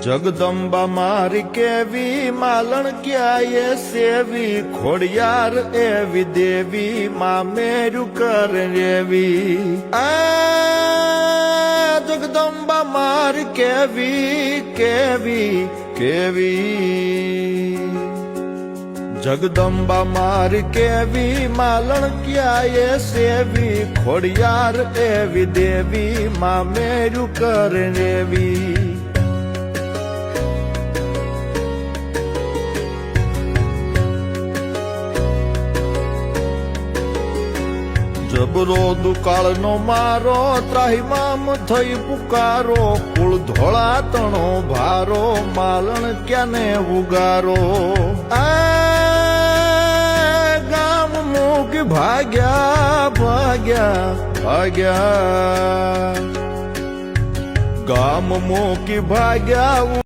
જગદંબા મારી કેવી માલણ ક્યાંય સેવી ખોડિયાર એવી દેવી માં મેરું કર રેવી આ જગદંબા મારી કેવી કેવી કેવી જગદંબા મારી કેવી માલણ ક્યાંય સેવી ખોડિયાર એવી દેવી માં મેરું કર રેવી જબરો દુકાળનો મારો ત્રાહિમામ થઈ પુકારો કુળ ધોળા તણો ભારો માલણ ક્યાંને ઉગારો આ ગામ મૂકી ભાગ્યા ભાગ્યા ભાગ્યા ગામ મૂકી ભાગ્યા